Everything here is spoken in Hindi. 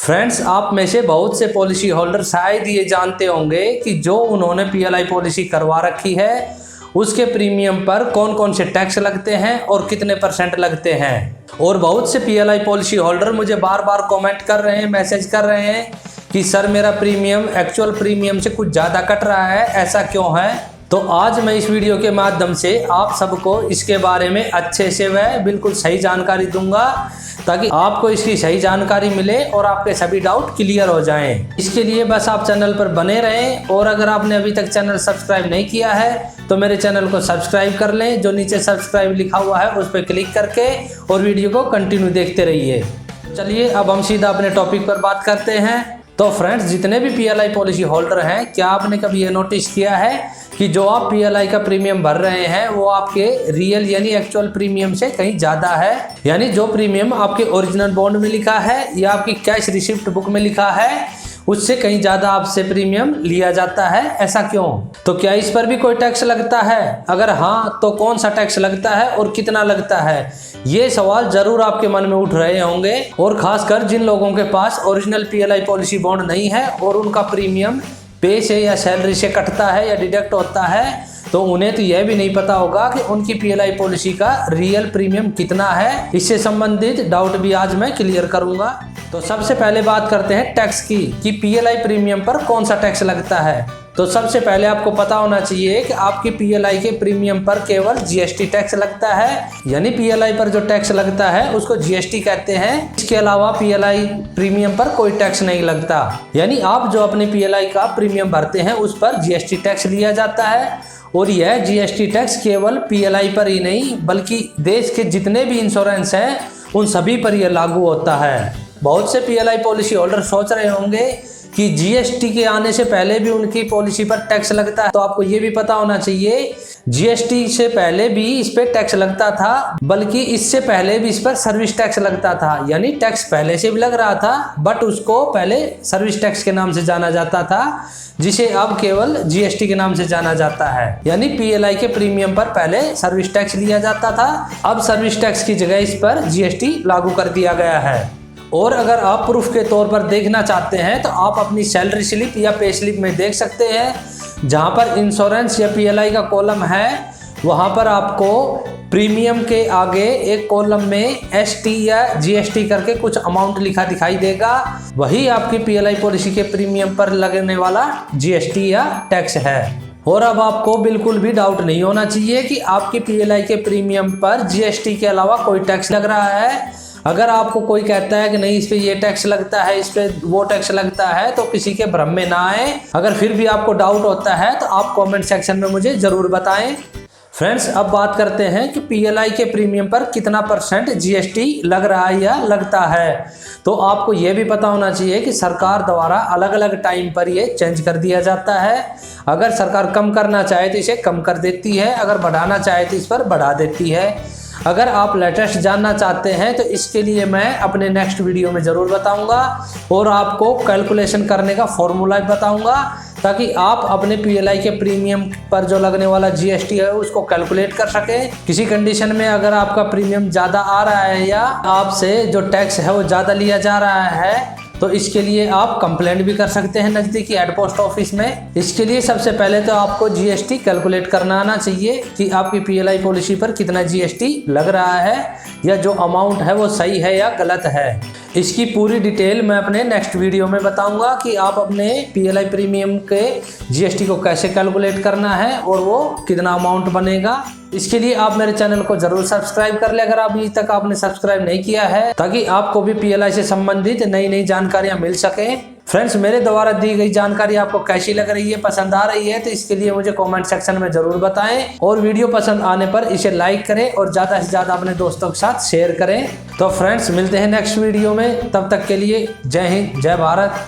फ्रेंड्स, आप में से बहुत से पॉलिसी होल्डर शायद ये जानते होंगे कि जो उन्होंने पीएलआई पॉलिसी करवा रखी है उसके प्रीमियम पर कौन कौन से टैक्स लगते हैं और कितने % लगते हैं। और बहुत से पीएलआई पॉलिसी होल्डर मुझे बार बार कमेंट कर रहे हैं, मैसेज कर रहे हैं कि सर मेरा प्रीमियम एक्चुअल प्रीमियम से कुछ ज़्यादा कट रहा है, ऐसा क्यों है। तो आज मैं इस वीडियो के माध्यम से आप सबको इसके बारे में अच्छे से व बिल्कुल सही जानकारी दूंगा ताकि आपको इसकी सही जानकारी मिले और आपके सभी डाउट क्लियर हो जाएं। इसके लिए बस आप चैनल पर बने रहें और अगर आपने अभी तक चैनल सब्सक्राइब नहीं किया है तो मेरे चैनल को सब्सक्राइब कर लें। जो नीचे सब्सक्राइब लिखा हुआ है उस पर क्लिक करके और वीडियो को कंटिन्यू देखते रहिए। चलिए अब हम सीधा अपने टॉपिक पर बात करते हैं। तो फ्रेंड्स, जितने भी पीएलआई पॉलिसी होल्डर हैं, क्या आपने कभी ये नोटिस किया है कि जो आप पीएलआई का प्रीमियम भर रहे हैं वो आपके रियल यानी एक्चुअल प्रीमियम से कहीं ज़्यादा है। यानी जो प्रीमियम आपके ओरिजिनल बॉन्ड में लिखा है या आपकी कैश रिसिप्ट बुक में लिखा है उससे कहीं ज़्यादा आपसे प्रीमियम लिया जाता है, ऐसा क्यों? तो क्या इस पर भी कोई टैक्स लगता है? अगर हाँ तो कौन सा टैक्स लगता है और कितना लगता है? ये सवाल जरूर आपके मन में उठ रहे होंगे और खासकर जिन लोगों के पास ओरिजिनल पीएलआई पॉलिसी बॉन्ड नहीं है और उनका प्रीमियम पे से या सैलरी से कटता है या डिडक्ट होता है, तो उन्हें तो यह भी नहीं पता होगा कि उनकी पीएलआई पॉलिसी का रियल प्रीमियम कितना है। इससे संबंधित डाउट भी आज मैं क्लियर करूंगा। तो सबसे पहले बात करते हैं टैक्स की कि पीएलआई प्रीमियम पर कौन सा टैक्स लगता है। तो सबसे पहले आपको पता होना चाहिए कि आपकी पीएलआई के प्रीमियम पर केवल जीएसटी टैक्स लगता है। यानी पीएलआई पर जो टैक्स लगता है उसको जीएसटी कहते हैं। इसके अलावा पीएलआई प्रीमियम पर कोई टैक्स नहीं लगता। यानी आप जो अपने पीएलआई का प्रीमियम भरते हैं उस पर जीएसटी टैक्स लिया जाता है और यह जीएसटी टैक्स केवल पीएलआई पर ही नहीं बल्कि देश के जितने भी इंश्योरेंस हैं उन सभी पर यह लागू होता है। बहुत से पीएलआई पॉलिसी होल्डर सोच रहे होंगे कि जीएसटी के आने से पहले भी उनकी पॉलिसी पर टैक्स लगता है। तो आपको ये भी पता होना चाहिए जीएसटी से पहले भी इस पे टैक्स लगता था, बल्कि इससे पहले भी इस पर सर्विस टैक्स लगता था। यानी टैक्स पहले से भी लग रहा था बट उसको पहले सर्विस टैक्स के नाम से जाना जाता था, जिसे अब केवल जीएसटी के नाम से जाना जाता है। यानी पीएलआई के प्रीमियम पर पहले सर्विस टैक्स लिया जाता था, अब सर्विस टैक्स की जगह इस पर जीएसटी लागू कर दिया गया है। और अगर आप प्रूफ के तौर पर देखना चाहते हैं तो आप अपनी सैलरी स्लिप या पे स्लिप में देख सकते हैं, जहां पर इंश्योरेंस या पीएलआई का कॉलम है वहां पर आपको प्रीमियम के आगे एक कॉलम में एसटी या जीएसटी करके कुछ अमाउंट लिखा दिखाई देगा। वही आपकी पीएलआई पॉलिसी के प्रीमियम पर लगने वाला जीएसटी या टैक्स है। और अब आपको बिल्कुल भी डाउट नहीं होना चाहिए कि आपकी पीएलआई के प्रीमियम पर जीएसटी के अलावा कोई टैक्स लग रहा है। अगर आपको कोई कहता है कि नहीं इस पे ये टैक्स लगता है, इस पे वो टैक्स लगता है, तो किसी के भ्रम में ना आए। अगर फिर भी आपको डाउट होता है तो आप कमेंट सेक्शन में मुझे जरूर बताएं। फ्रेंड्स, अब बात करते हैं कि पीएलआई के प्रीमियम पर कितना % जीएसटी लग रहा है या लगता है। तो आपको ये भी पता होना चाहिए कि सरकार द्वारा अलग अलग टाइम पर ये चेंज कर दिया जाता है। अगर सरकार कम करना चाहे तो इसे कम कर देती है, अगर बढ़ाना चाहे तो इस पर बढ़ा देती है। अगर आप लेटेस्ट जानना चाहते हैं तो इसके लिए मैं अपने नेक्स्ट वीडियो में ज़रूर बताऊंगा और आपको कैलकुलेशन करने का फॉर्मूला बताऊंगा ताकि आप अपने पीएलआई के प्रीमियम पर जो लगने वाला जीएसटी है उसको कैलकुलेट कर सकें। किसी कंडीशन में अगर आपका प्रीमियम ज़्यादा आ रहा है या आपसे जो टैक्स है वो ज़्यादा लिया जा रहा है तो इसके लिए आप कंप्लेंट भी कर सकते हैं नज़दीकी हेड पोस्ट ऑफिस में। इसके लिए सबसे पहले तो आपको जीएसटी कैलकुलेट करना आना चाहिए कि आपकी पीएलआई पॉलिसी पर कितना जीएसटी लग रहा है या जो अमाउंट है वो सही है या गलत है। इसकी पूरी डिटेल मैं अपने नेक्स्ट वीडियो में बताऊंगा कि आप अपने पीएलआई प्रीमियम के जीएसटी को कैसे कैलकुलेट करना है और वो कितना अमाउंट बनेगा। इसके लिए आप मेरे चैनल को जरूर सब्सक्राइब कर ले अगर अभी तक आपने सब्सक्राइब नहीं किया है, ताकि आपको भी पीएलआई से संबंधित नई नई जानकारियां मिल सके। फ्रेंड्स, मेरे द्वारा दी गई जानकारी आपको कैसी लग रही है, पसंद आ रही है तो इसके लिए मुझे कमेंट सेक्शन में जरूर बताएं और वीडियो पसंद आने पर इसे लाइक करें और ज़्यादा से ज़्यादा अपने दोस्तों के साथ शेयर करें। तो फ्रेंड्स, मिलते हैं नेक्स्ट वीडियो में, तब तक के लिए जय हिंद, जय भारत।